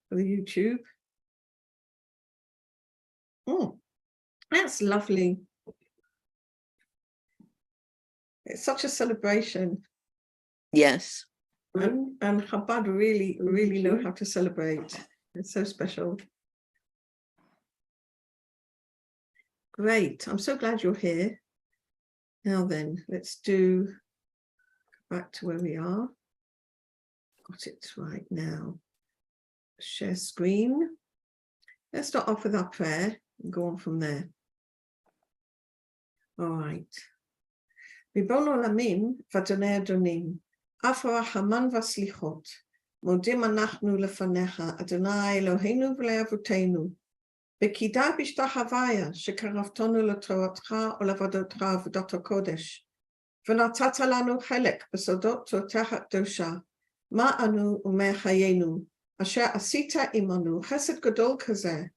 for the YouTube. That's lovely. It's such a celebration. Yes. And Chabad really know how to celebrate. It's so special. Great. I'm so glad you're here. Now then, let's go back to where we are. Got it right now. Share screen. Let's start off with our prayer and go on from there. All right. Ribbono Olamim v'Adonai Adonim, Af ha'Rachaman v'Aslichot, modim anachnu lefanecha, Adonai Eloheinu v'le'avotenu, b'kidah b'shtachavaya shekaravtonu l'toratcha u'le'avodotcha v'dot hakodesh, v'natata lanu chelek b'sodot tortecha kedosha, ma anu u'mei chayenu, asher asita imanu chesed gadol kazeh,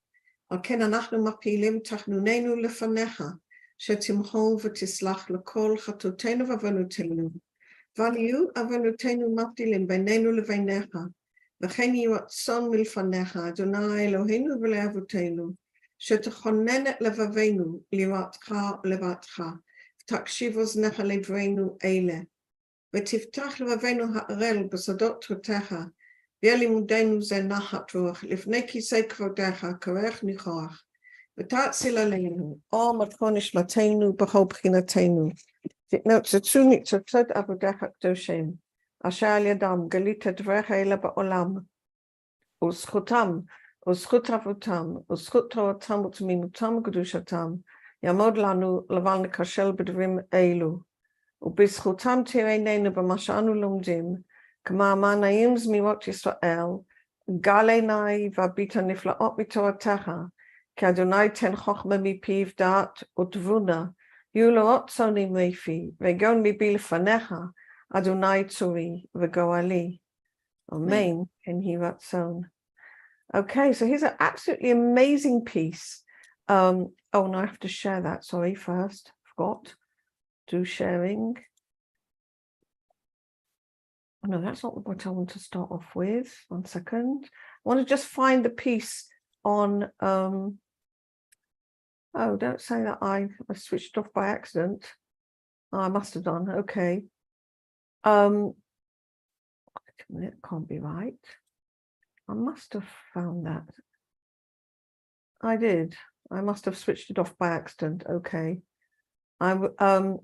al ken anachnu mapilim tachnunenu lefanecha, שתמחול ותסלח לכל חטאותינו ועוונותינו, ועל יהיו עוונותינו מבדילים בינינו לביניך, וכן יהי רצון מלפניך, אדוני אלוהינו ולאבותינו, שתכונן את לבבינו ליראתך ולבבך, ותקשיב אוזניך לדברינו אלה, ותפתח לבבינו הערל בסודות תורתך, ויהיה לימודנו זה נחת רוח, לפני כיסא כבודך, כרך ניחוח, ותאציל עלינו, אור מתכון נשמתנו בכל בחינתנו, תתנוצצו ניצוצות עבודך הקדושים, אשר על ידם גלית דבריך אלה בעולם, וזכותם, וזכות אבותם, וזכות תורתם ותמינותם וקדושתם, יעמוד לנו לבל נכשל בדברים אלו, ובזכותם תראה עינינו במה שאנו לומדים, כמה נעים זמירות ישראל, גל עיני והביט הנפלאות מתורתך, כי אדוני תן חוכמה מפיו דעת ותבונה, יהיו לו רצונים מפי, וגאון ליבי לפניך, אדוני צורי וגואלי. Amen. And he ratan. Okay, so here's an absolutely amazing piece. Oh, no, I have to share that. Sorry, first. Forgot. Do sharing. Oh, no, that's not what I want to start off with. 1 second. I want to just find the piece on oh, don't say that I switched off by accident. Oh, I must have done. Okay. Wait a minute, can't be right. I must have found that. I did. I must have switched it off by accident. Okay. Mahon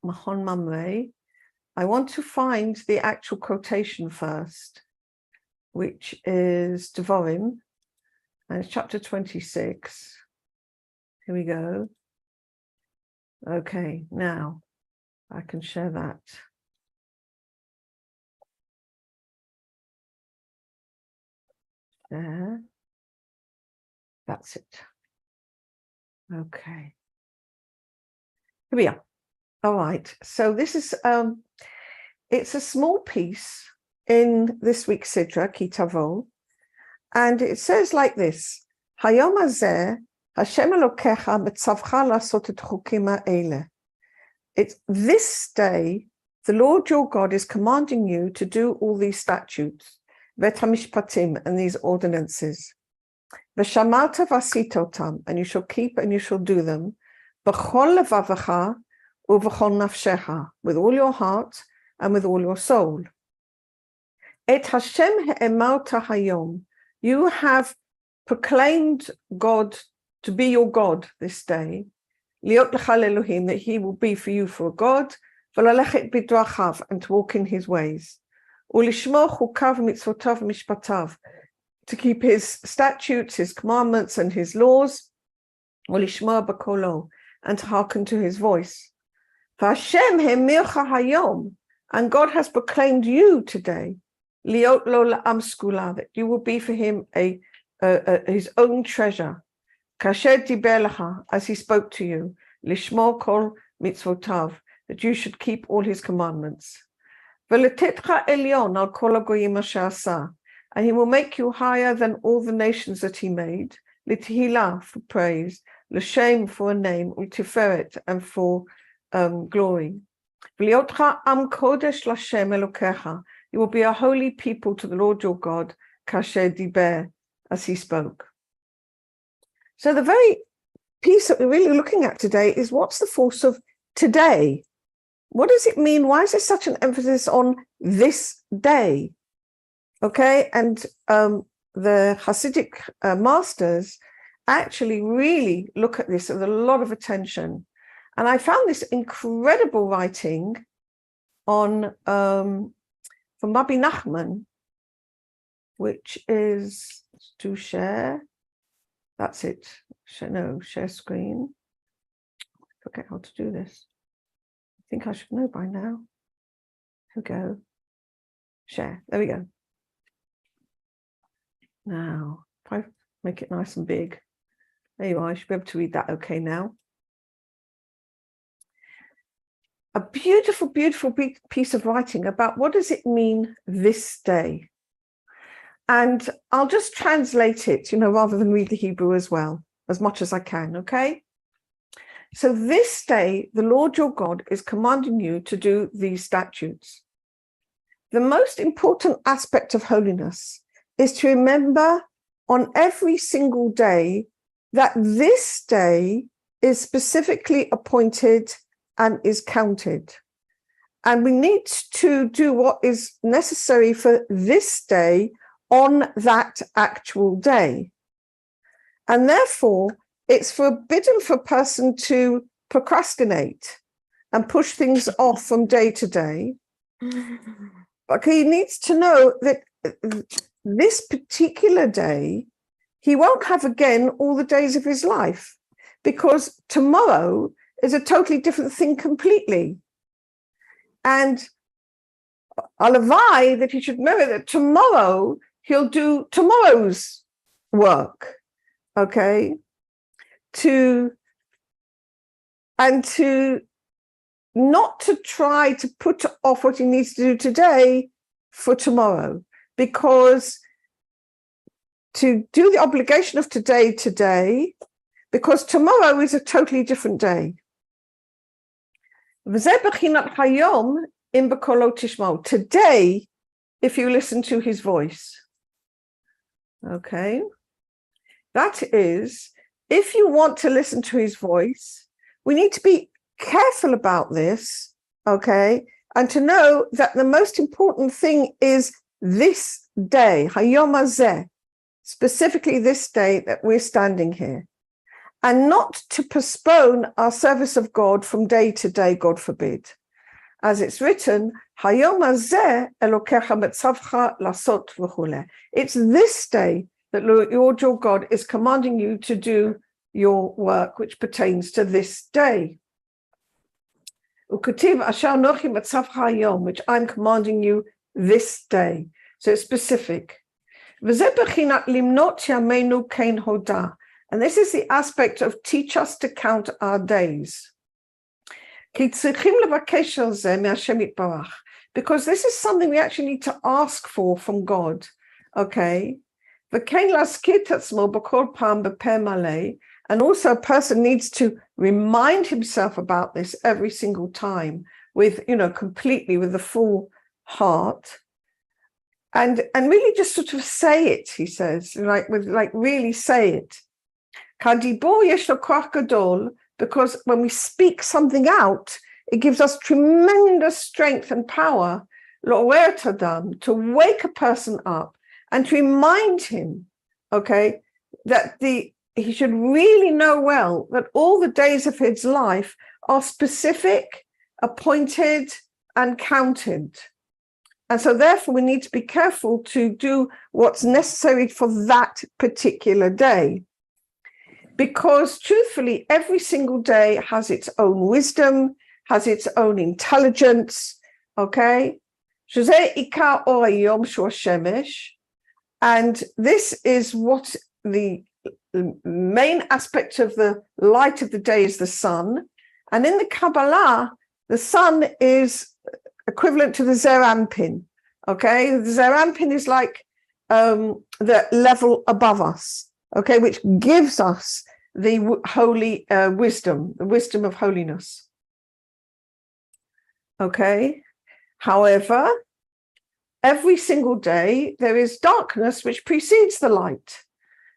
Mamre. I want to find the actual quotation first, which is Devarim, and it's chapter 26. Here we go. Okay, now I can share that. There. That's it. Okay. Here we are. All right. So this is it's a small piece in this week's Sidra, Ki Tavo, and it says like this: Hayom hazeh Hashem Elokecha metzavcha lasot et chukim ha'ele. It's this day, the Lord your God is commanding you to do all these statutes, vet hamishpatim, and these ordinances. V'shamarta v'asita otam, and you shall keep and you shall do them, b'chol levavecha u'v'chol nafshecha, with all your heart and with all your soul. Et Hashem he'emarta hayom, you have proclaimed God to be your God this day, liot l'chal Elohim, that he will be for you for a God, v'lalechet b'drachav, and to walk in his ways, u'lishmor chukav mitzvotav mishpatav, to keep his statutes, his commandments, and his laws, u'lishmor b'kolo, and to hearken to his voice. V'Hashem he'mircha hayom, and God has proclaimed you today, liot lo la'am skula, that you will be for him his own treasure. Kasher diber lecha, as he spoke to you, lishmor kol mitzvotav, that you should keep all his commandments. V'letetcha elyon al kol hagoyim asher asa, and he will make you higher than all the nations that he made, l'tehillah, for praise, l'shem, for a name, u'tiferet, and for glory. V'liotcha am kodesh l'Hashem Elokecha, You will be a holy people to the Lord your God, kasher diber, as he spoke. So the very piece that we're really looking at today is what's the force of today? What does it mean? Why is there such an emphasis on this day? Okay, and the Hasidic masters actually really look at this with a lot of attention. And I found this incredible writing on from Rabbi Nachman, which is to share. That's it. Share screen. I forget how to do this. I think I should know by now. Here we go. Share. There we go. Now, if I make it nice and big. There you are. I should be able to read that okay now. A beautiful, beautiful piece of writing about what does it mean this day. And I'll just translate it, rather than read the Hebrew as well, as much as I can, okay? So this day, the Lord your God is commanding you to do these statutes. The most important aspect of holiness is to remember on every single day that this day is specifically appointed and is counted. And we need to do what is necessary for this day on that actual day. And therefore, it's forbidden for a person to procrastinate and push things off from day to day. But he needs to know that this particular day, he won't have again all the days of his life, because tomorrow is a totally different thing completely. And alavai, that he should know that tomorrow he'll do tomorrow's work, okay? To not to try to put off what he needs to do today for tomorrow, because to do the obligation of today, because tomorrow is a totally different day. Today, if you listen to his voice. Okay? That is, if you want to listen to his voice, we need to be careful about this, okay? And to know that the most important thing is this day, Hayom Hazeh, specifically this day that we're standing here. And not to postpone our service of God from day to day, God forbid. As it's written, Hayom hazeh Elokecha metzavcha lasot v'chuleh. It's this day that Lord your God is commanding you to do your work, which pertains to this day. Uketiv asher anochi metzavcha hayom, which I'm commanding you this day. So it's specific. V'zeh bechinat limnot yameinu kein hodah. And this is the aspect of teach us to count our days. Because this is something we actually need to ask for from God, okay? And also a person needs to remind himself about this every single time with, completely with the full heart. And really just sort of say it, he says, really say it. Because when we speak something out, it gives us tremendous strength and power, to wake a person up and to remind him, okay, that he should really know well that all the days of his life are specific, appointed, and counted. And so therefore we need to be careful to do what's necessary for that particular day. Because truthfully, every single day has its own wisdom, has its own intelligence, okay? And this is what the main aspect of the light of the day is, the sun. And in the Kabbalah, the sun is equivalent to the Zerampin, okay? The Zerampin is like the level above us, okay, which gives us the holy wisdom, the wisdom of holiness. Okay. However, every single day, there is darkness which precedes the light.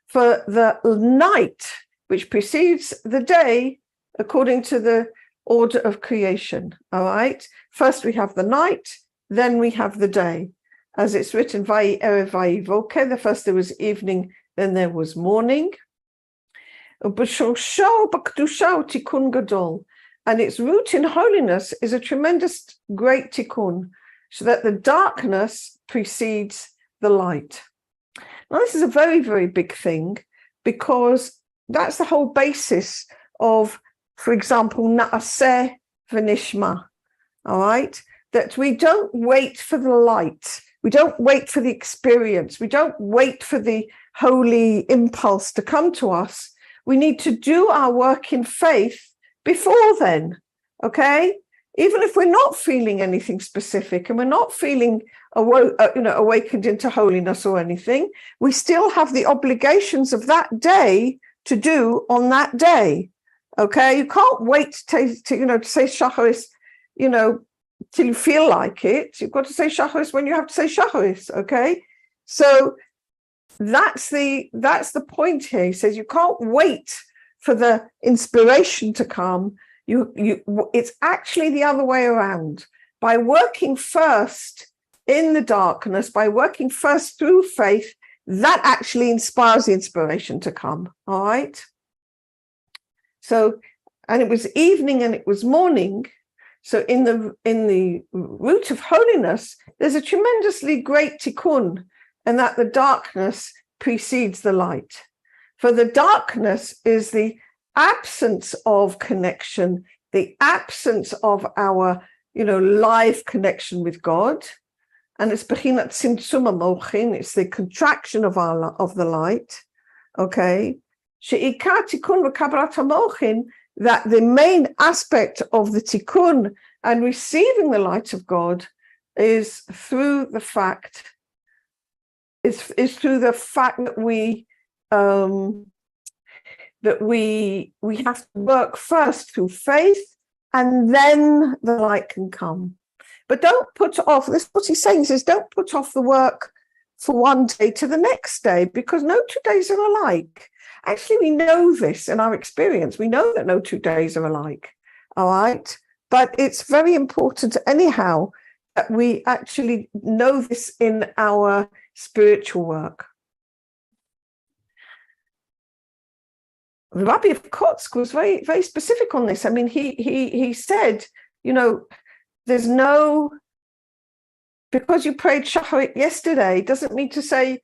For the night which precedes the day, according to the order of creation. All right. First we have the night, then we have the day. As it's written, Vayi Erev Vayi Voker, the first there was evening, then there was morning. And its root in holiness is a tremendous great tikkun, so that the darkness precedes the light. Now, this is a very, very big thing, because that's the whole basis of, for example, Na'aseh v'nishma, all right? That we don't wait for the light. We don't wait for the experience. We don't wait for the holy impulse to come to us. We need to do our work in faith before then, okay? Even if we're not feeling anything specific and we're not feeling awakened into holiness or anything, we still have the obligations of that day to do on that day. Okay, you can't wait to say shacharis, till you feel like it. You've got to say shacharis when you have to say shacharis. Okay, so that's the point here. He says you can't wait for the inspiration to come. It's actually the other way around. By working first in the darkness, by working first through faith, that actually inspires the inspiration to come. All right. So, and it was evening and it was morning. So in the root of holiness, there's a tremendously great tikkun, and that the darkness precedes the light. For the darkness is the absence of connection, the absence of our, live connection with God. And it's bechinat tzimtzum hamochin, it's the contraction of the light. Okay. She'ikar tikkun v'kabbalat hamochin, that the main aspect of the tikkun and receiving the light of God is through the fact that we have to work first through faith, and then the light can come. But don't put off, this is what he's saying, he says, don't put off the work for one day to the next day, because no 2 days are alike. Actually, we know this in our experience. We know that no 2 days are alike, all right? But it's very important anyhow that we actually know this in our spiritual work. The Rabbi of Kotsk was very, very specific on this. I mean, he said, there's no, because you prayed shacharit yesterday, doesn't mean to say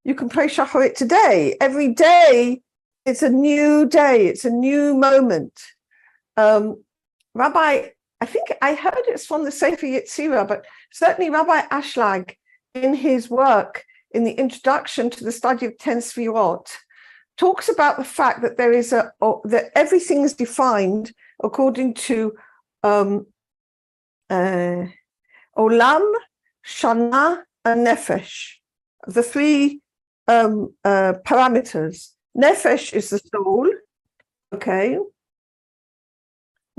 you can pray shacharit today. Every day, it's a new day. It's a new moment. Rabbi, I think I heard it's from the Sefer Yetzirah, but certainly Rabbi Ashlag, in his work, in the introduction to the study of 10 Sfirot, talks about the fact that that everything is defined according to Olam, Shana, and Nefesh, the three parameters. Nefesh is the soul, okay?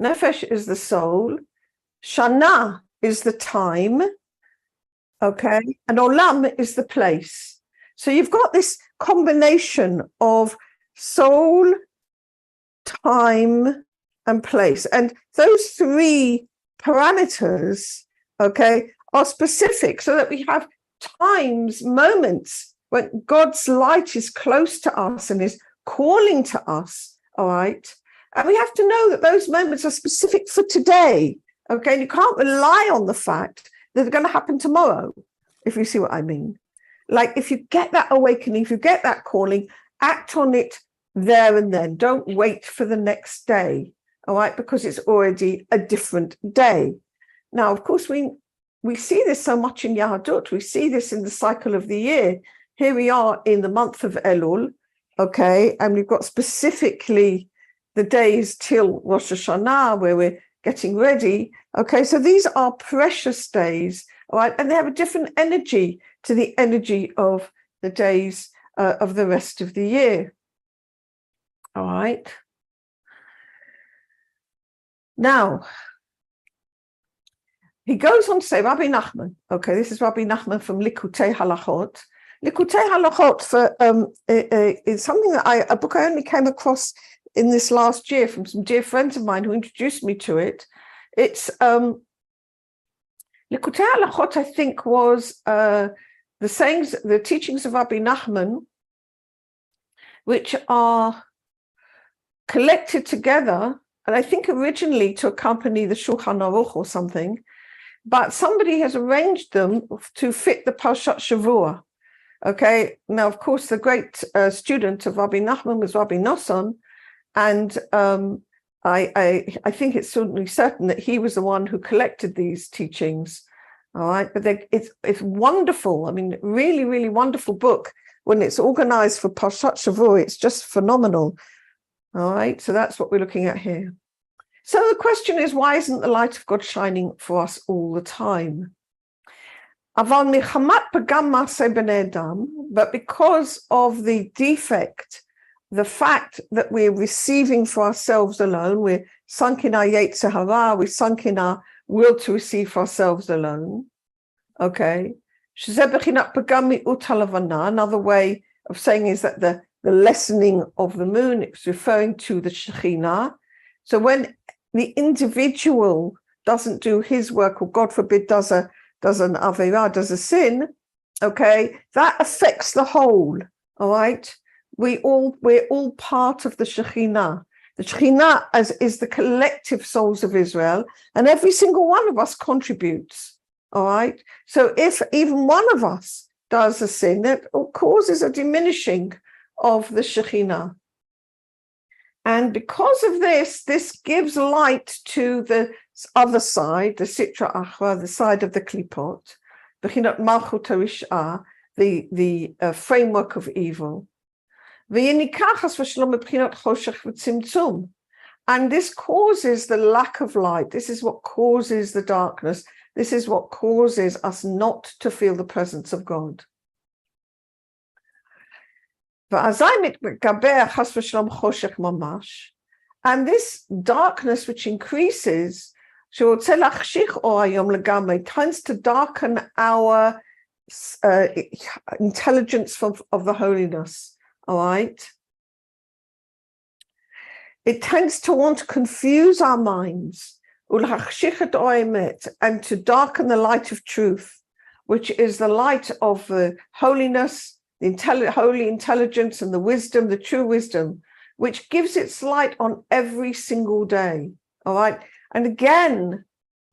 Nefesh is the soul. Shana is the time, okay? And Olam is the place. So you've got this combination of soul, time, and place. And those three parameters, okay, are specific, so that we have times, moments when God's light is close to us and is calling to us, all right? And we have to know that those moments are specific for today, okay? And you can't rely on the fact that they're going to happen tomorrow, if you see what I mean. Like, if you get that awakening, if you get that calling, act on it there and then. Don't wait for the next day, all right? Because it's already a different day. Now, of course, we see this so much in Yahadut. We see this in the cycle of the year. Here we are in the month of Elul, okay? And we've got specifically the days till Rosh Hashanah where we're getting ready, okay? So these are precious days, all right? And they have a different energy to the energy of the days of the rest of the year, all right? Now, he goes on to say, Rabbi Nachman, okay, this is Rabbi Nachman from Likutei Halachot. Likutei Halachot is something that a book I only came across in this last year from some dear friends of mine who introduced me to it. It's Likutei Halachot, I think, was the sayings, the teachings of Rabbi Nachman, which are collected together, and I think originally to accompany the Shulchan Aruch or something, but somebody has arranged them to fit the parashat Shavua. Okay, now of course the great student of Rabbi Nachman was Rabbi Nosson, and I think it's certainly certain that he was the one who collected these teachings. All right, but it's wonderful. I mean, really, really wonderful book. When it's organized for parashat Shavua, it's just phenomenal. All right, so that's what we're looking at here. So the question is, why isn't the light of God shining for us all the time? But because of the defect, the fact that we're receiving for ourselves alone, we're sunk in our Yetzer Hara, we're sunk in our will to receive for ourselves alone. Okay. Another way of saying is that the lessening of the moon is referring to the Shekhinah. So when the individual doesn't do his work, or God forbid does an Aveirah, does a sin, okay, that affects the whole. All right, we're all part of the Shekhinah. The Shekhinah is the collective souls of Israel, and every single one of us contributes. All right, so if even one of us does a sin, that causes a diminishing of the Shekhinah. And because of this gives light to the other side, the Sitra Achra, the side of the Klipot, Bechinat Malchut HaRish'ah, the framework of evil. And this causes the lack of light. This is what causes the darkness. This is what causes us not to feel the presence of God. And this darkness which increases tends to darken our intelligence of the holiness. All right, it tends to want to confuse our minds and to darken the light of truth, which is the light of the holiness, the holy intelligence, and the wisdom, the true wisdom, which gives its light on every single day. All right, and again,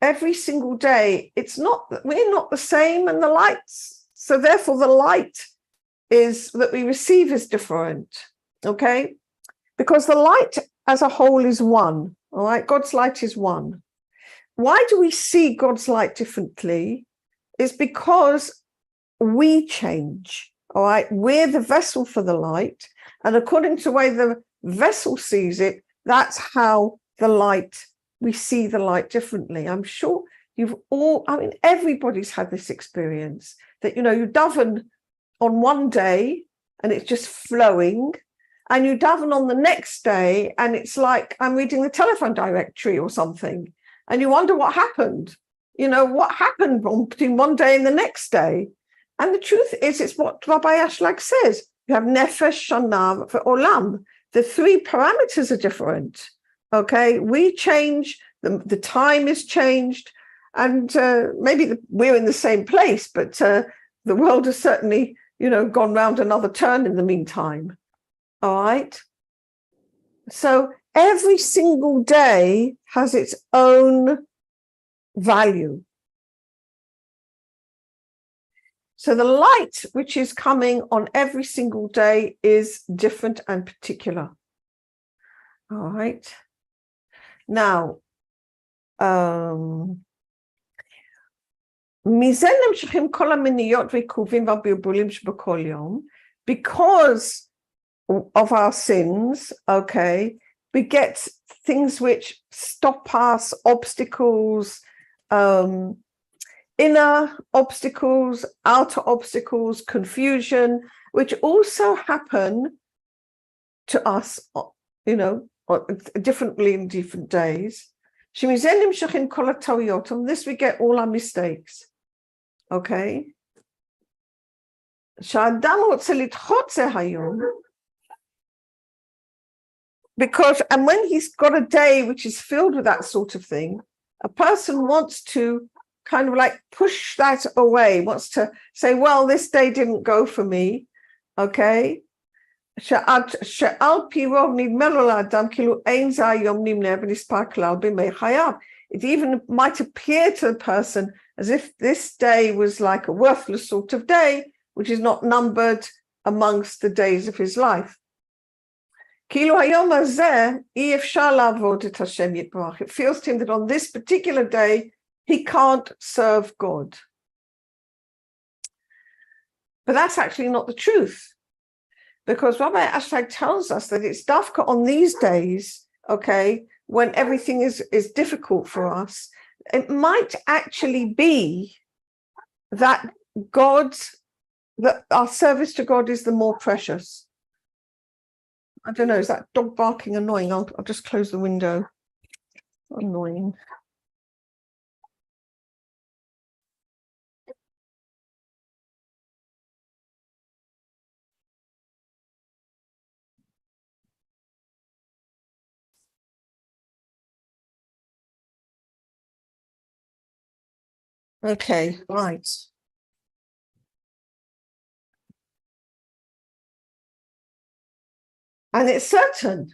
every single day, we're not the same, and the lights. So therefore, the light that we receive is different. Okay, because the light as a whole is one. All right, God's light is one. Why do we see God's light differently? It's because we change. All right, we're the vessel for the light, and according to the way the vessel sees it, that's how we see the light differently. I'm sure everybody's had this experience that, you daven on one day and it's just flowing, and you daven on the next day and it's like I'm reading the telephone directory or something, and you wonder what happened. What happened between one day and the next day? And the truth is, it's what Rabbi Ashlag says. You have nefesh, shana, olam. The three parameters are different. Okay, we change, the time is changed, and maybe we're in the same place, but the world has certainly, gone round another turn in the meantime. All right. So every single day has its own value. So the light which is coming on every single day is different and particular. All right. Now, because of our sins, okay, we get things which stop us, obstacles, inner obstacles, outer obstacles, confusion, which also happen to us, differently in different days. From this we get all our mistakes. Okay? Because, and when he's got a day which is filled with that sort of thing, a person wants to kind of like push that away, wants to say, well, this day didn't go for me, okay? It even might appear to the person as if this day was like a worthless sort of day, which is not numbered amongst the days of his life. It feels to him that on this particular day, he can't serve God. But that's actually not the truth. Because Rabbi Ashlag tells us that it's dafka on these days, okay, when everything is difficult for us, it might actually be that our service to God is the more precious. I don't know, is that dog barking annoying? I'll just close the window. Annoying. Okay, right. And it's certain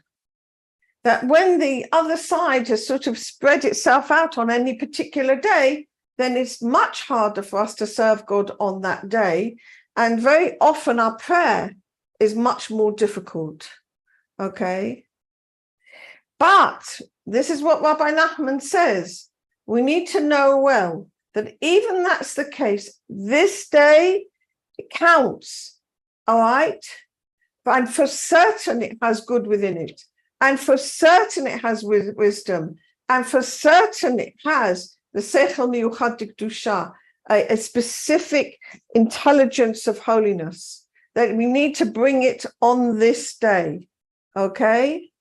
that when the other side has sort of spread itself out on any particular day, then it's much harder for us to serve God on that day. And very often our prayer is much more difficult. Okay? But this is what Rabbi Nachman says. We need to know well that even that's the case, this day counts. All right? And for certain it has good within it. And for certain it has wisdom. And for certain it has the sechel miyuchad d'kedusha, a specific intelligence of holiness, that we need to bring it on this day. Okay?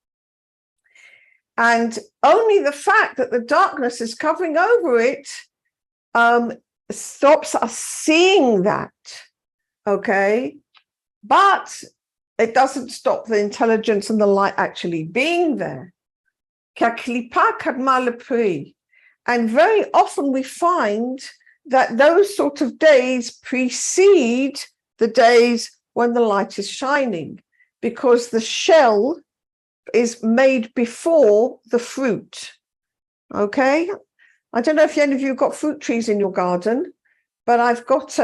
And only the fact that the darkness is covering over it stops us seeing that. Okay? But it doesn't stop the intelligence and the light actually being there. And very often we find that those sort of days precede the days when the light is shining, because the shell is made before the fruit. Okay? I don't know if any of you have got fruit trees in your garden, but I've got,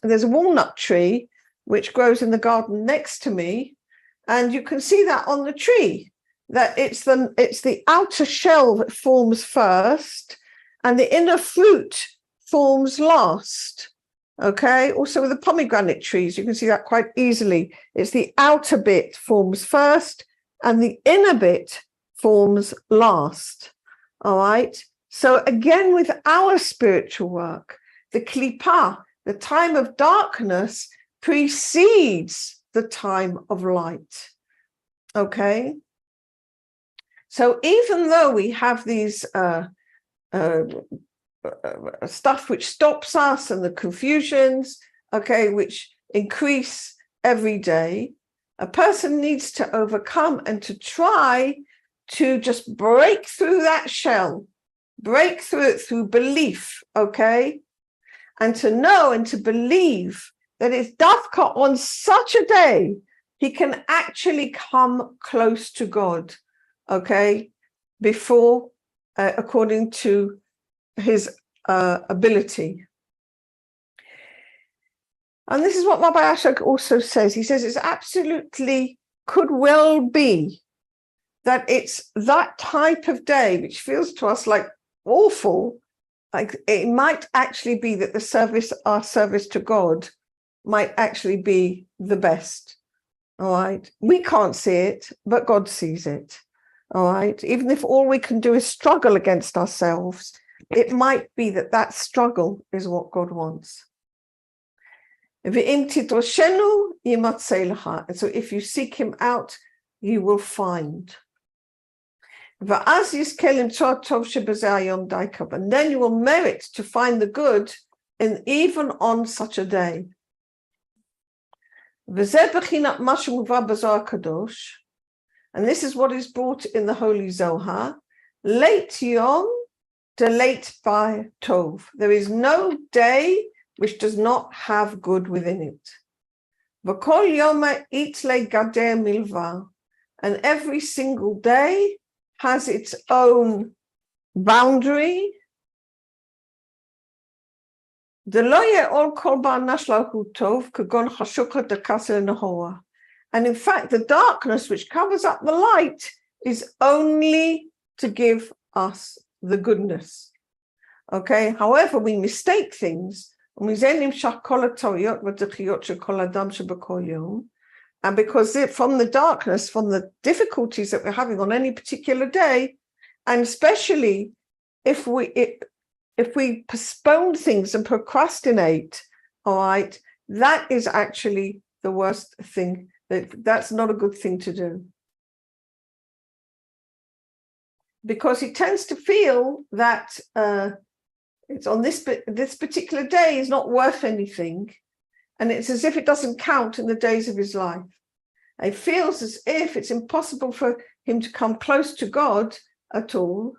there's a walnut tree which grows in the garden next to me, and you can see that on the tree, that it's the outer shell that forms first, and the inner fruit forms last. Okay, also with the pomegranate trees, you can see that quite easily. It's the outer bit forms first, and the inner bit forms last. All right, so again with our spiritual work, the klipa, the time of darkness, precedes the time of light. Okay? So even though we have these stuff which stops us and the confusions, okay, which increase every day, a person needs to overcome and to try to just break through that shell, break through it through belief, okay? And to know and to believe that it's dafka on such a day, he can actually come close to God, okay, before, according to his ability. And this is what Rabbi Ashlag also says. He says it's absolutely could well be that it's that type of day which feels to us like awful, like it might actually be that our service to God might actually be the best. All right. We can't see it, but God sees it. All right. Even if all we can do is struggle against ourselves, it might be that struggle is what God wants. And so if you seek him out, you will find. And then you will merit to find the good even on such a day. And this is what is brought in the Holy Zohar. Late Yom de late by Tov. There is no day which does not have good within it. V'kol yoma itle gader milva. And every single day has its own boundary. And in fact, the darkness which covers up the light is only to give us the goodness. Okay, however, we mistake things. And because from the darkness, from the difficulties that we're having on any particular day, and especially if we postpone things and procrastinate, all right, that is actually the worst thing. That's not a good thing to do. Because he tends to feel that it's on this particular day is not worth anything, and it's as if it doesn't count in the days of his life. It feels as if it's impossible for him to come close to God at all.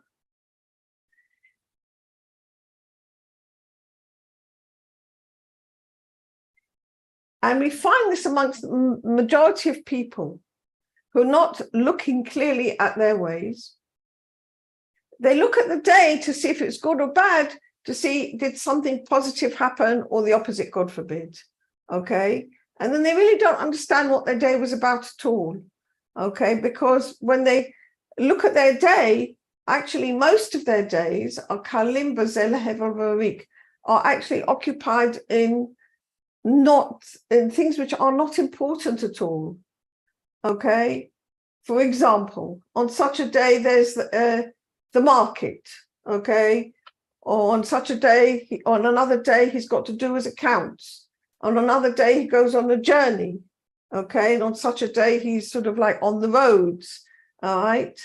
And we find this amongst the majority of people who are not looking clearly at their ways. They look at the day to see if it's good or bad, to see did something positive happen or the opposite, God forbid. Okay. And then they really don't understand what their day was about at all. Okay. Because when they look at their day, actually most of their days are kalim bazel hevarik, are actually occupied in things which are not important at all. Okay. For example, on such a day, there's the market. Okay. Or on such a day, on another day, he's got to do his accounts. On another day, he goes on a journey. Okay. And on such a day, he's sort of like on the roads. All right.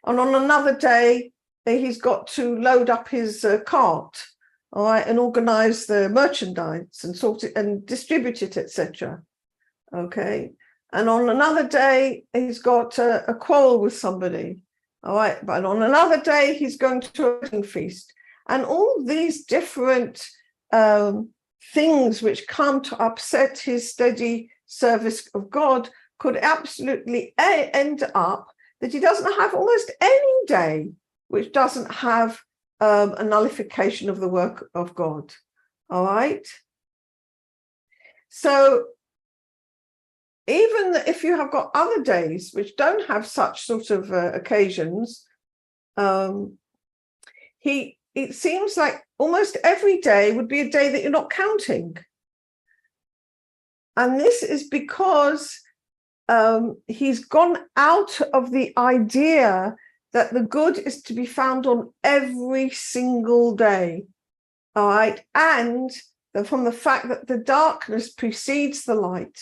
And on another day, he's got to load up his cart. All right. And organize the merchandise and sort it and distribute it, etc. Okay. And on another day, he's got a quarrel with somebody. All right. But on another day, he's going to a wedding feast. And all these different things which come to upset his steady service of God could absolutely end up that he doesn't have almost any day which doesn't have a nullification of the work of God. All right. So even if you have got other days which don't have such sort of occasions, it seems like almost every day would be a day that you're not counting. And this is because he's gone out of the idea that the good is to be found on every single day. All right. And from the fact that the darkness precedes the light.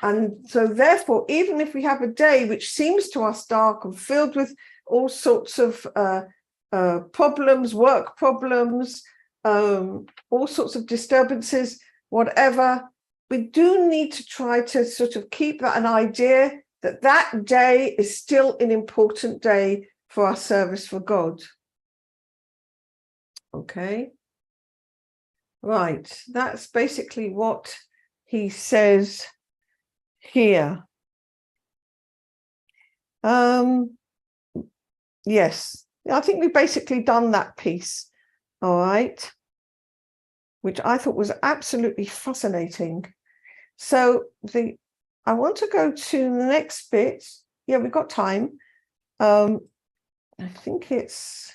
And so therefore, even if we have a day which seems to us dark and filled with all sorts of problems, work problems, all sorts of disturbances, whatever, we do need to try to sort of keep that an idea that that day is still an important day for our service for God. Okay. Right. That's basically what he says here. Yes, I think we've basically done that piece. All right. Which I thought was absolutely fascinating. So I want to go to the next bit. Yeah, we've got time. I think it's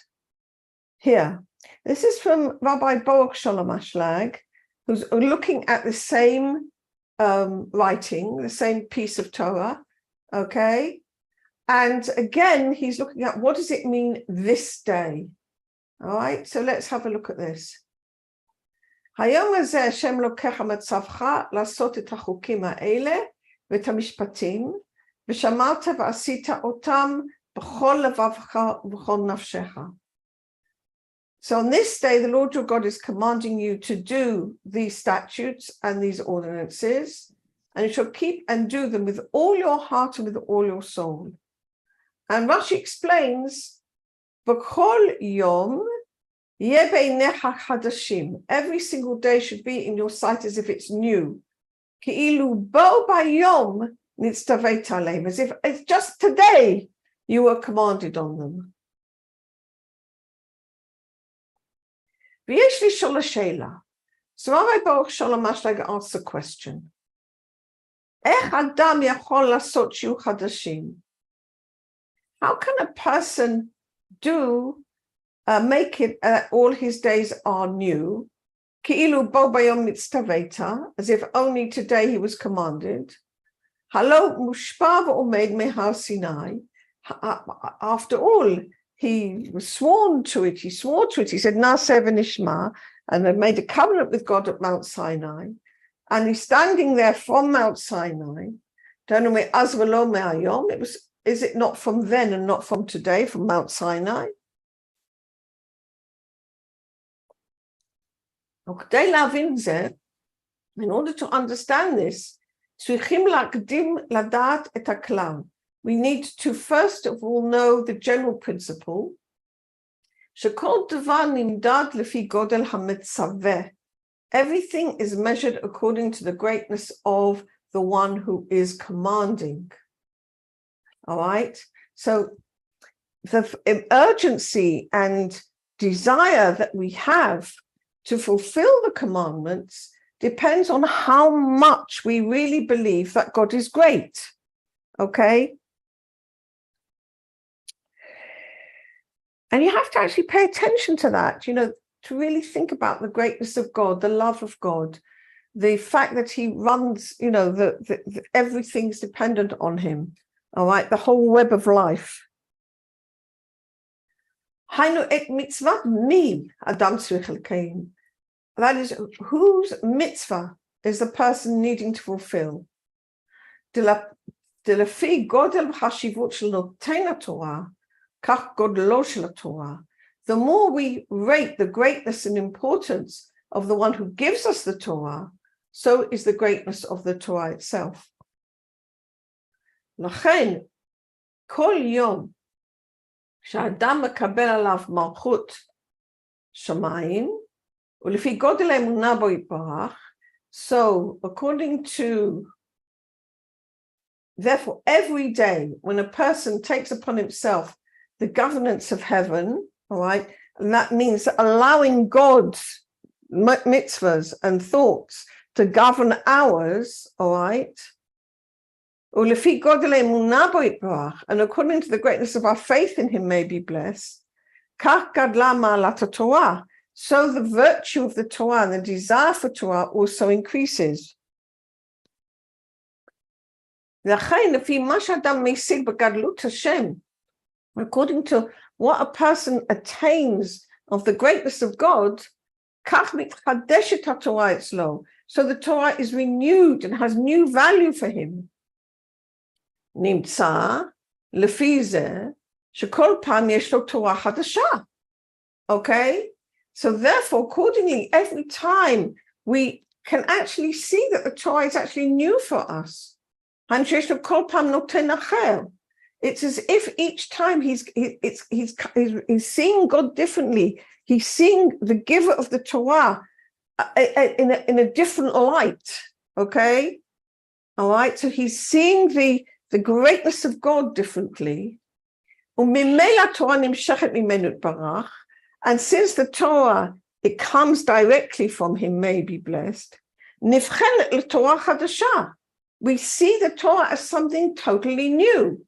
here. This is from Rabbi Baruch Shalom Ashlag, who's looking at the same writing, the same piece of Torah. Okay. And again, he's looking at what does it mean this day? All right. So let's have a look at this. היום הזה השם לוקח מצבך לעשות את החוקים האלה ואת המשפטים, ושמרת ועשית אותם b'chol levavcha v'chol nafshecha. So on this day, the Lord your God is commanding you to do these statutes and these ordinances, and you shall keep and do them with all your heart and with all your soul. And Rashi explains, b'chol yom yeh beinecha chadashim. Every single day should be in your sight as if it's new. Ki'ilu bo bayom nitztaveit aleim, as if it's just today you were commanded on them. V'yesh li shol sheila. So Rabbi Baruch Shalom Ashlag asks a question. Ech adam yachol lasot shiur chadashim? How can a person make it all his days are new? Ki'ilu bo bayom nitztaveta, as if only today he was commanded. Halo mushpa v'omed mehar Sinai. After all, he was sworn to it. He swore to it. He said, Naseh v'nishma, and they made a covenant with God at Mount Sinai. And he's standing there from Mount Sinai. Is it not from then and not from today, from Mount Sinai? In order to understand this, we need to first of all know the general principle. Everything is measured according to the greatness of the one who is commanding. All right? So the urgency and desire that we have to fulfill the commandments depends on how much we really believe that God is great. Okay? And you have to actually pay attention to that, to really think about the greatness of God, the love of God, the fact that he runs, everything's dependent on him. All right, the whole web of life. That is, whose mitzvah is the person needing to fulfill? The more we rate the greatness and importance of the one who gives us the Torah, so is the greatness of the Torah itself. לכן, כל יום שאדם מקבל עליו מלכות שמיים, ולפי גודל האמונה בו יתברך, so according to, therefore, every day when a person takes upon himself the governance of heaven, all right, and that means allowing God's mitzvahs and thoughts to govern ours, all right, and according to the greatness of our faith in him may be blessed, so the virtue of the Torah and the desire for Torah also increases. According to what a person attains of the greatness of God, so the Torah is renewed and has new value for him. Okay, so therefore, accordingly, every time we can actually see that the Torah is actually new for us. It's as if each time he's seeing God differently. He's seeing the giver of the Torah in a different light. Okay, all right. So he's seeing the greatness of God differently. And since the Torah, it comes directly from him, may be blessed. We see the Torah as something totally new.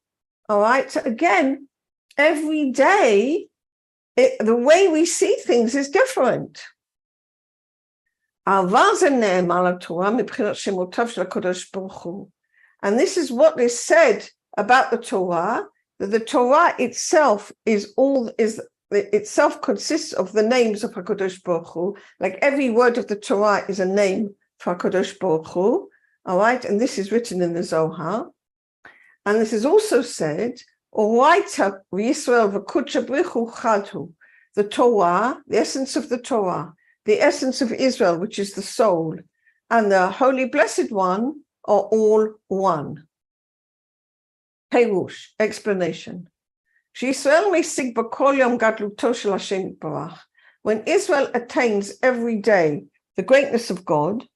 All right. So again, every day, the way we see things is different. And this is what is said about the Torah, that the Torah itself itself consists of the names of HaKadosh Baruch Hu. Like every word of the Torah is a name for HaKadosh Baruch Hu. All right, and this is written in the Zohar. And this is also said Oraita v'Yisrael v'kudsha brichu chadhu. The Torah, the essence of the Torah, the essence of Israel, which is the soul, and the Holy Blessed One are all one. Perush, explanation. When Israel attains every day the greatness of God,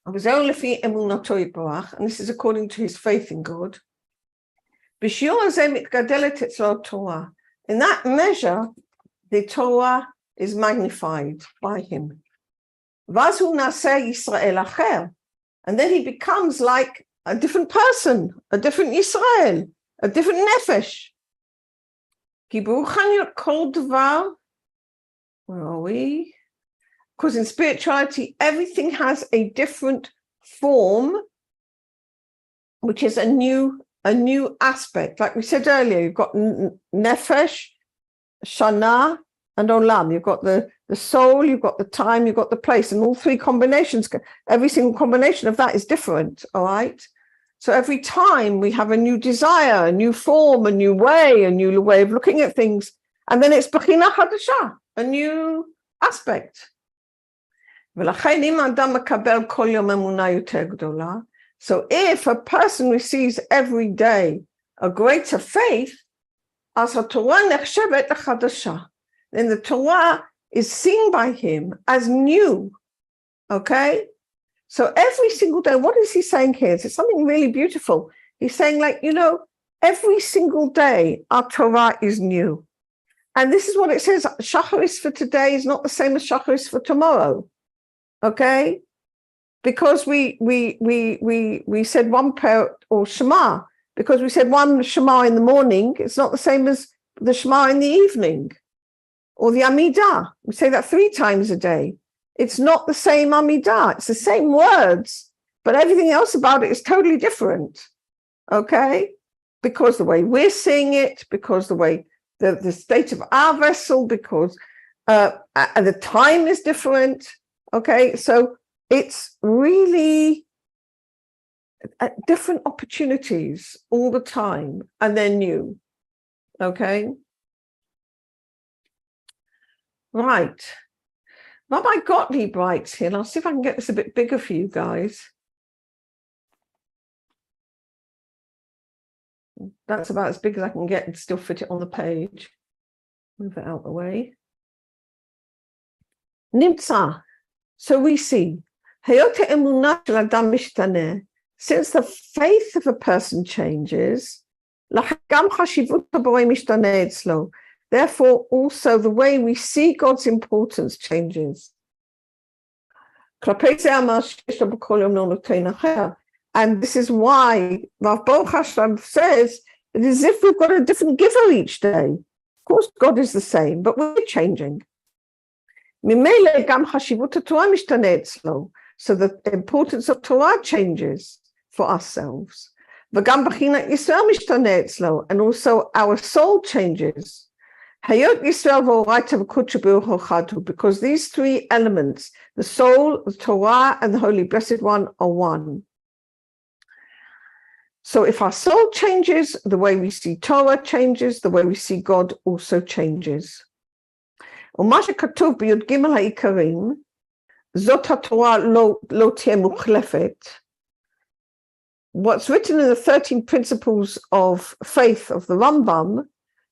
and this is according to his faith in God, in that measure, the Torah is magnified by him. And then he becomes like a different person, a different Israel, a different nefesh. Where are we? Because in spirituality, everything has a different form, which is a new aspect. Like we said earlier, you've got nefesh, shana, and olam. You've got the soul, you've got the time, you've got the place, and all three combinations, every single combination of that is different, all right? So every time we have a new desire, a new form, a new way of looking at things, and then it's bechina hadasha, a new aspect. So if a person receives every day a greater faith, then the Torah is seen by him as new, okay? So every single day, what is he saying here? It's something really beautiful. He's saying, like, every single day our Torah is new. And this is what it says, Shacharis for today is not the same as Shacharis for tomorrow, okay? Because we said one prayer, or Shema, because we said one Shema in the morning, it's not the same as the Shema in the evening. Or the Amidah, we say that 3 times a day. It's not the same Amidah. It's the same words, but everything else about it is totally different, okay? Because the way we're seeing it, because the way the state of our vessel, because the time is different, okay? So it's really different opportunities all the time, and they're new, okay? Right. Rabbi Gottlieb writes here, and I'll see if I can get this a bit bigger for you guys. That's about as big as I can get and still fit it on the page. Move it out the way. Nimtza. So we see, since the faith of a person changes, therefore, also the way we see God's importance changes. And this is why Rabbi Baruch Shalom says it is as if we've got a different giver each day. Of course, God is the same, but we're changing. So the importance of Torah changes for ourselves. And also our soul changes. Because these 3 elements, the soul, the Torah, and the Holy Blessed One, are one. So if our soul changes, the way we see Torah changes, the way we see God also changes. What's written in the 13 principles of faith of the Rambam,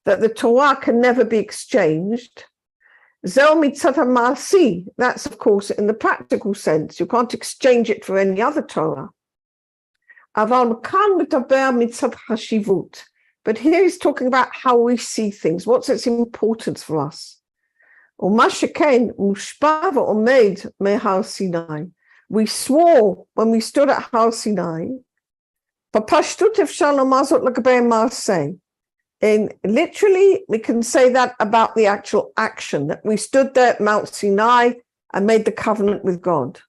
that the Torah can never be exchanged. That's, of course, in the practical sense. You can't exchange it for any other Torah. But here he's talking about how we see things, what's its importance for us. We swore when we stood at Har Sinai, and literally, we can say that about the actual action, that we stood there at Mount Sinai and made the covenant with God.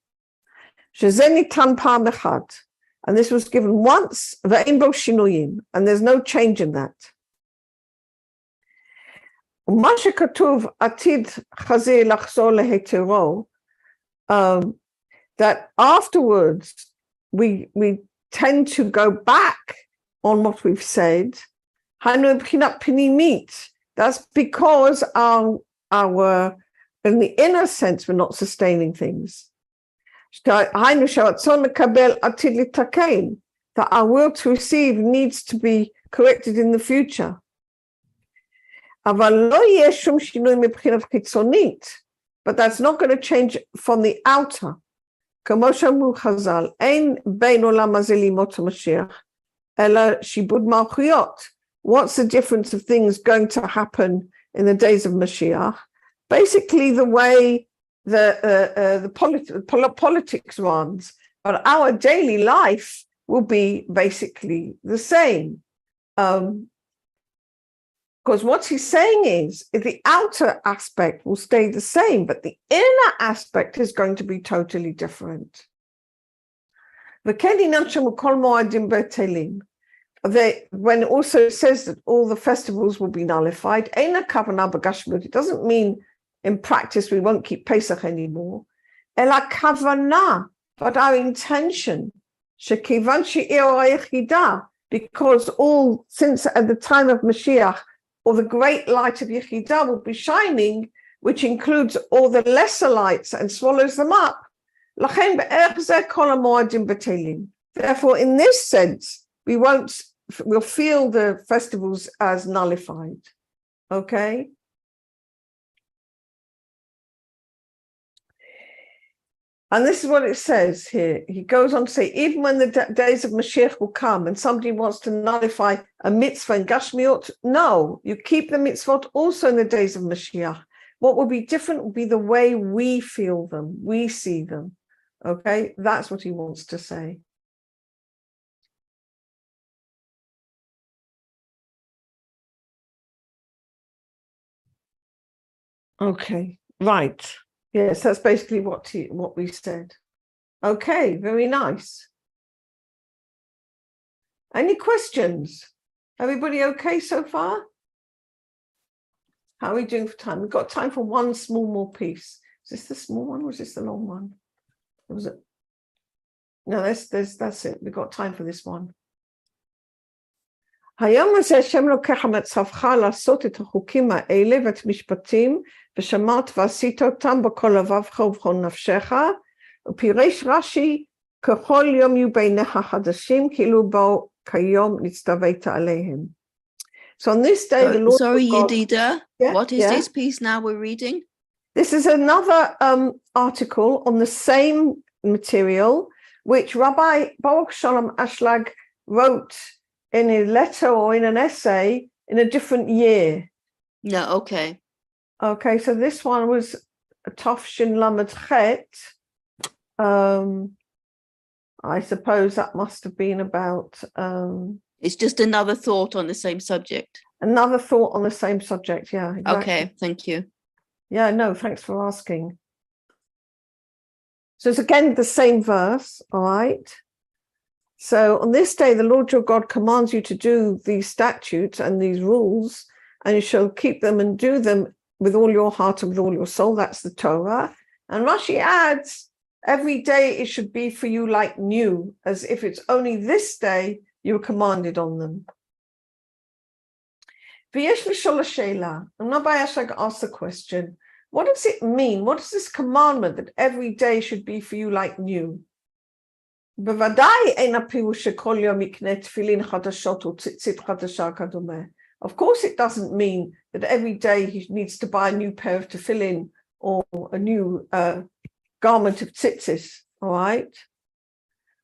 And this was given once, and there's no change in that. That afterwards, we tend to go back on what we've said. That's because our in the inner sense, we're not sustaining things. That our will to receive needs to be corrected in the future. But that's not going to change from the outer. What's the difference of things going to happen in the days of Mashiach? Basically, the way the politics runs, but our daily life will be basically the same. Because what he's saying is the outer aspect will stay the same, but the inner aspect is going to be totally different. When it also says that all the festivals will be nullified, it doesn't mean in practice we won't keep Pesach anymore. But our intention, because all since at the time of Mashiach, or the great light of Yechidah will be shining, which includes all the lesser lights and swallows them up. Therefore, in this sense, we'll feel the festivals as nullified. Okay? And this is what it says here. He goes on to say, even when the days of Mashiach will come and somebody wants to nullify a mitzvah in Gashmiot, no, you keep the mitzvot also in the days of Mashiach. What will be different will be the way we feel them, we see them. Okay, that's what he wants to say. Okay, right. Yes, that's basically what we said. Okay, very nice. Any questions? Everybody okay so far? How are we doing for time? We've got time for one small more piece. Is this the small one or is this the long one? Or was it? No, that's it. We've got time for this one. היום הזה השם לוקח מצווך לעשות את החוקים האלה ואת משפטים ושמרת ועשית אותם בכל לבבך ובכל נפשך, ופירש רש"י ככל יום יהיו בעיניך חדשים כאילו באו כיום נצטווית עליהם. So on this day the Lord sorry God, Yedida, what is this piece now we're reading? This is another article on the same material which Rabbi Baruch Shalom Ashlag wrote in a letter or in an essay in a different year. No, okay. Okay, so this one was Tafshin Lamed Chet. I suppose that must have been about... it's just another thought on the same subject. Another thought on the same subject, yeah. Exactly. Okay, thank you. Yeah, no, thanks for asking. So it's again the same verse, all right? So on this day, the Lord your God commands you to do these statutes and these rules, and you shall keep them and do them with all your heart and with all your soul. That's the Torah. And Rashi adds, every day it should be for you like new, as if it's only this day you were commanded on them. V'yesh l'shol ha'sheila. And Rabbi Ashlag asked the question, what does it mean? What is this commandment that every day should be for you like new? בוודאי אין הפירוש שכל יום יקנה תפילין חדשות או ציצית חדשה כדומה. Of course it doesn't mean that every day he needs to buy a new pair of tefillin or a new garment of tzitzis, all right?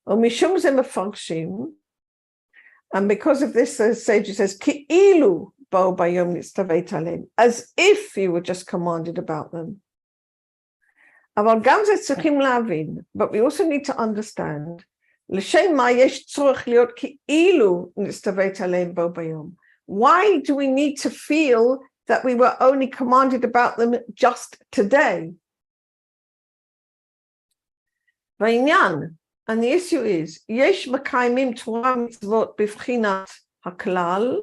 ומשום זה מפרשים, and because of this the sage says, כאילו באו ביום נצטווית עליהם, as if you were just commanded about them. אבל גם זה צריכים להבין, but we also need to understand, לשם מה יש צורך להיות כאילו נצטווית עליהם בו ביום. Why do we need to feel that we were only commanded about them just today? והעניין, and the issue is, יש מקיימים תורה מצוות בבחינת הכלל,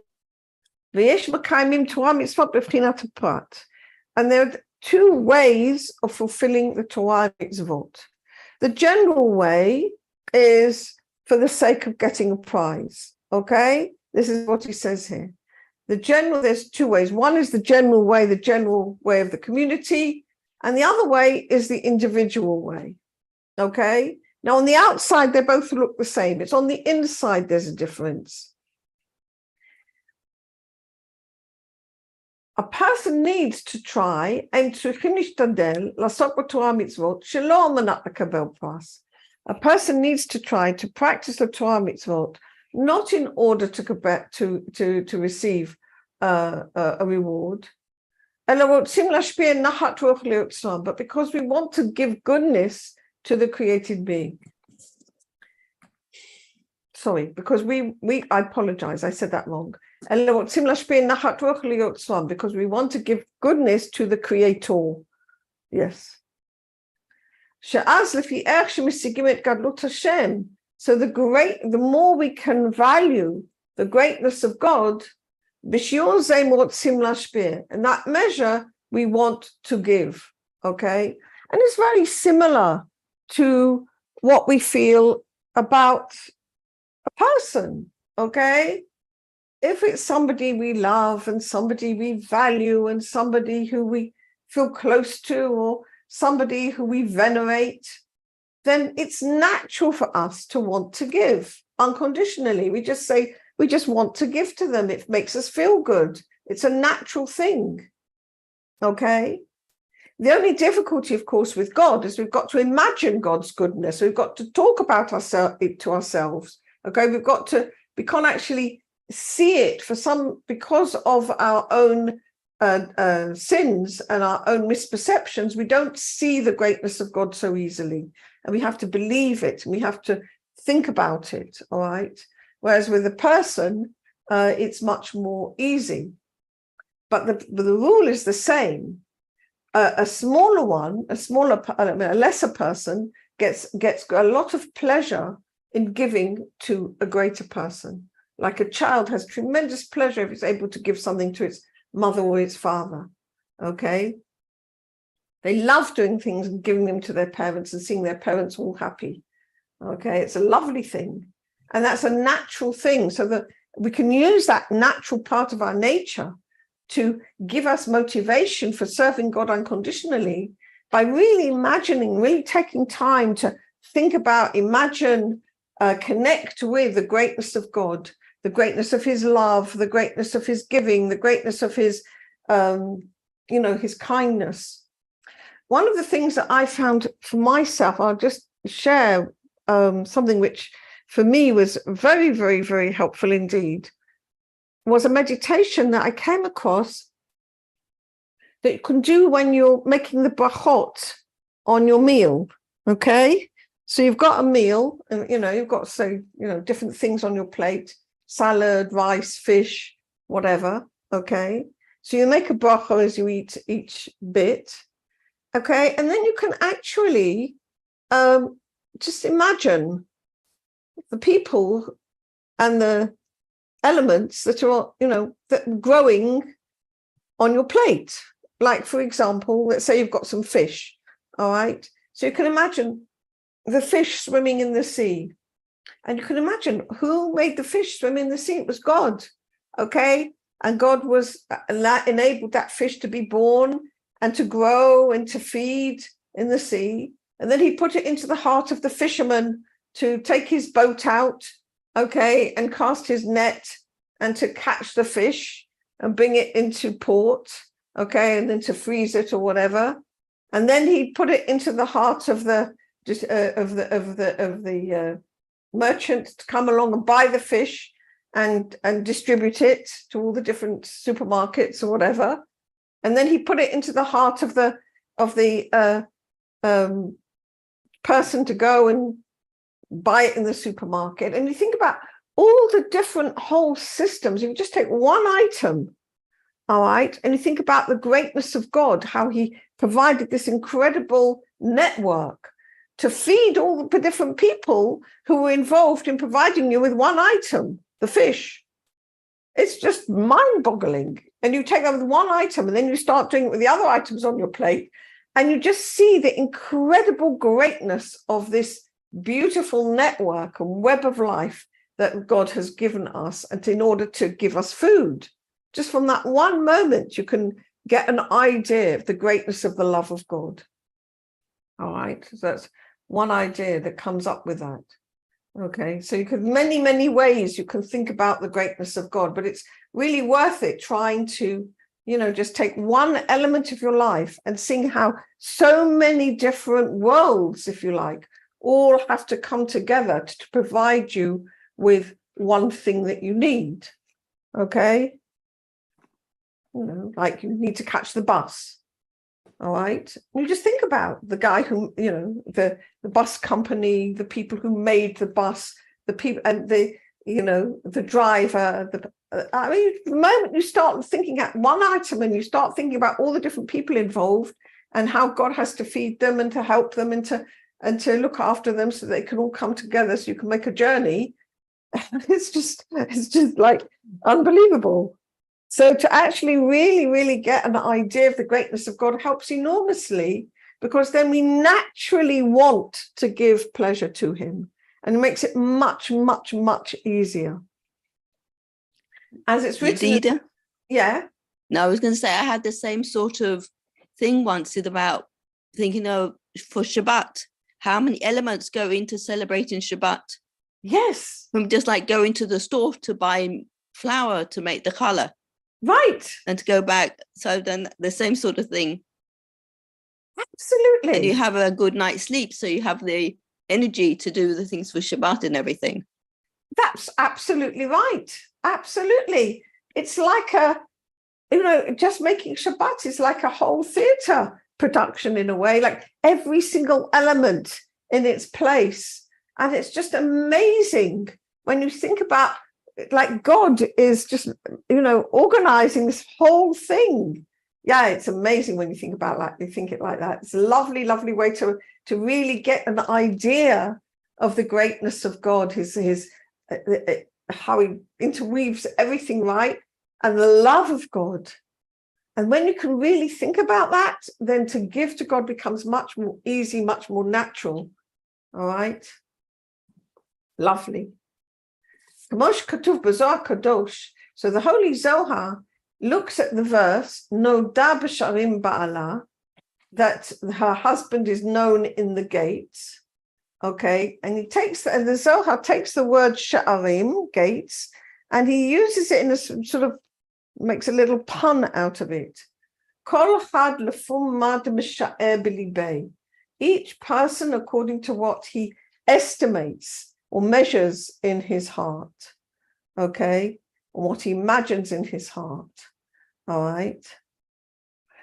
ויש מקיימים תורה מצוות בבחינת הפרט. And there are two ways of fulfilling the Torah mitzvot. The general way is for the sake of getting a prize. Okay, this is what he says here. There's two ways. One is the general way of the community, and the other way is the individual way. Okay, now on the outside, they both look the same. It's on the inside there's a difference. A person needs to try and to a person needs to try to practice the Torah mitzvot, not in order to receive a reward, but because we want to give goodness to the created being. Sorry, because I apologize, I said that wrong. Because we want to give goodness to the Creator. Yes. So the more we can value the greatness of God, in that measure we want to give. Okay, and it's very similar to what we feel about a person. Okay, if it's somebody we love and somebody we value and somebody who we feel close to, or somebody who we venerate, then it's natural for us to want to give unconditionally. We just say, we just want to give to them. It makes us feel good. It's a natural thing. Okay? The only difficulty, of course, with God is we've got to imagine God's goodness. We've got to talk about it to ourselves. Okay? We can't actually see it because of our own sins and our own misperceptions. We don't see the greatness of God so easily, and we have to believe it, and we have to think about it. All right, whereas with a person it's much more easy, but the rule is the same. A lesser person gets a lot of pleasure in giving to a greater person. Like a child has tremendous pleasure if it's able to give something to its mother or its father. Okay, they love doing things and giving them to their parents and seeing their parents all happy. Okay, it's a lovely thing, and that's a natural thing, so that we can use that natural part of our nature to give us motivation for serving God unconditionally by really imagining, really taking time to think about, imagine, connect with the greatness of God, the greatness of his love, the greatness of his giving, the greatness of his, his kindness. One of the things that I found for myself, I'll just share something which for me was very, very, very helpful indeed, was a meditation that I came across that you can do when you're making the brachot on your meal. Okay, so you've got a meal, and you've got different things on your plate. Salad, rice, fish, whatever. Okay, so you make a bracha as you eat each bit. Okay, and then you can actually just imagine the people and the elements that are, that are growing on your plate. Like, for example, let's say you've got some fish. All right, so you can imagine the fish swimming in the sea. And you can imagine who made the fish swim in the sea. It was God, okay? And God enabled that fish to be born and to grow and to feed in the sea. And then he put it into the heart of the fisherman to take his boat out, okay, and cast his net and to catch the fish and bring it into port, okay, and then to freeze it or whatever. And then he put it into the heart of the merchant to come along and buy the fish and distribute it to all the different supermarkets or whatever. And then he put it into the heart of the person to go and buy it in the supermarket. And you think about all the different whole systems. You just take one item, all right, and you think about the greatness of God, how he provided this incredible network to feed all the different people who were involved in providing you with one item, the fish. It's just mind-boggling. And you take that with one item, and then you start doing it with the other items on your plate, and you just see the incredible greatness of this beautiful network and web of life that God has given us, and in order to give us food. Just from that one moment, you can get an idea of the greatness of the love of God. All right, so that's one idea that comes up with that. Okay, so you can many ways you can think about the greatness of God, but it's really worth it trying to, just take one element of your life and seeing how so many different worlds, if you like, all have to come together to provide you with one thing that you need. Okay, like you need to catch the bus. All right. You just think about the guy who, the bus company, the people who made the bus, the people, and the driver. The moment you start thinking at one item and you start thinking about all the different people involved and how God has to feed them and to help them and to look after them so they can all come together so you can make a journey. It's just like unbelievable. So to actually really get an idea of the greatness of God helps enormously, because then we naturally want to give pleasure to him, and it makes it much easier. As it's written. Yeah. No, I was going to say I had the same sort of thing once about thinking of for Shabbat, how many elements go into celebrating Shabbat. Yes. From just like going to the store to buy flour to make the challah. Right. And to go back. So then the same sort of thing. Absolutely. And you have a good night's sleep, so you have the energy to do the things for Shabbat and everything. That's absolutely right. Absolutely. It's like just making Shabbat is like a whole theatre production in a way, like every single element in its place. And it's just amazing when you think about, like, God is just, organizing this whole thing. Yeah, it's amazing when you think about you think it like that. It's a lovely way to really get an idea of the greatness of God, his how he interweaves everything, right? And the love of God. And when you can really think about that, then to give to God becomes much more easy, much more natural. All right? Lovely. So the Holy Zohar looks at the verse, Noda b'sharim ba'ala, that her husband is known in the gates. Okay, and the Zohar takes the word sha'arim, gates, and he uses it in a sort of, makes a little pun out of it. Kol chad lefum mad misha'er b'libei. Each person according to what he estimates or measures in his heart. Okay, or what he imagines in his heart. All right.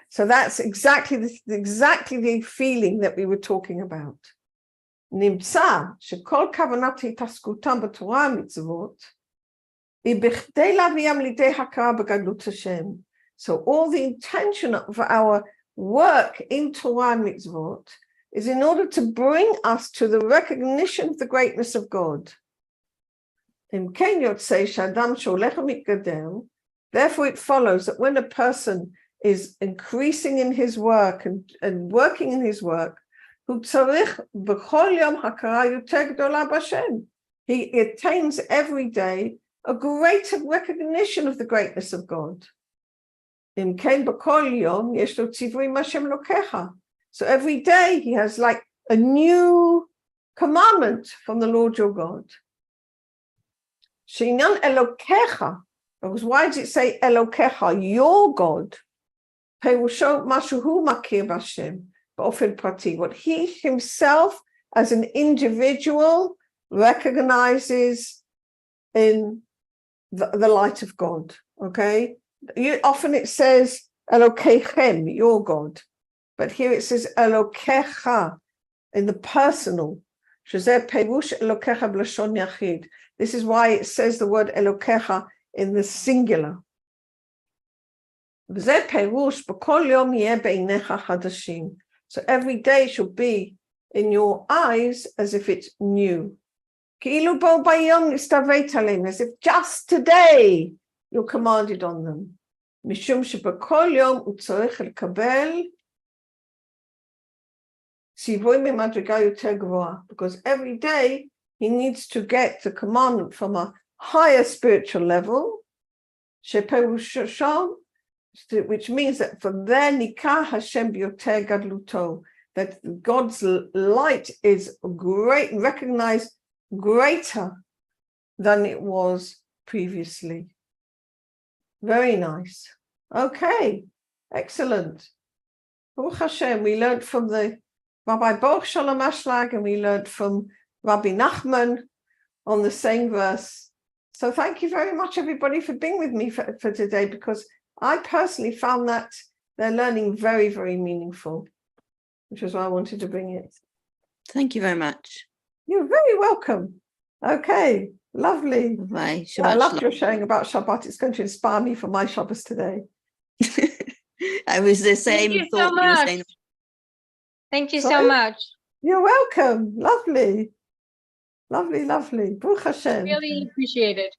So that's exactly the feeling that we were talking about. נמצא שכל כוונת התעסקותם בתורה המצוות היא בכדי להביאם לידי הכרה בגדלות השם. So all the intention of our work in Torah and mitzvot is in order to bring us to the recognition of the greatness of God. אם כן יוצא שאדם שהולך ומתגדל, therefore it follows that when a person is increasing in his work and working in his work, הוא צריך בכל יום הכרה יותר גדולה בשם. He attains every day a greater recognition of the greatness of God. אם כן בכל יום יש לו ציווי מהשם אלוקיך. So every day he has like a new commandment from the Lord your God. שעניין אלוקיך, because why does it say אלוקיך, your God? פירושו מה שהוא מכיר בשם. באופן פרטי, what he himself as an individual recognizes in the light of God. Okay, often it says Elokeichem, your God, but here it says Elokecha in the personal. Shezeh perush Elokecha b'lashon yachid. This is why it says the word Elokecha in the singular. וזה פירוש בכל יום יהיה בעיניך חדשים. So every day should be in your eyes as if it's new. כאילו בו ביום נסתווית עליהם, as if just today you're commanded on them. משום שבכל יום הוא צריך לקבל ציווי ממדרגה יותר גבוהה. Because every day he needs to get the commandment from a higher spiritual level, which means that from there, Nikah Hashem b'yoter gadluto, that God's light is great, recognized greater than it was previously. Very nice. Okay, excellent. Baruch Hashem, we learned from the Rabbi Baruch Shalom Ashlag, and we learned from Rabbi Nachman on the same verse. So thank you very much, everybody, for being with me for today, because I personally found that their learning very, very meaningful, which is why I wanted to bring it. Thank you very much. You're very welcome. Okay, lovely. Bye. I loved your sharing about Shabbat. It's going to inspire me for my Shabbos today. I was the same Thank you thought so you were much. saying. Thank you Sorry? so much. You're welcome. Lovely. Lovely, lovely. Baruch Hashem. Really appreciate it.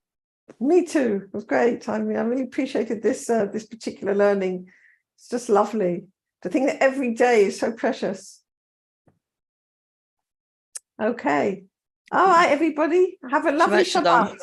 Me too. It was great. I mean, I really appreciated this this particular learning. It's just lovely to think that every day is so precious. Okay. All right, everybody. Have a lovely Shabbat shalom. Shabbat.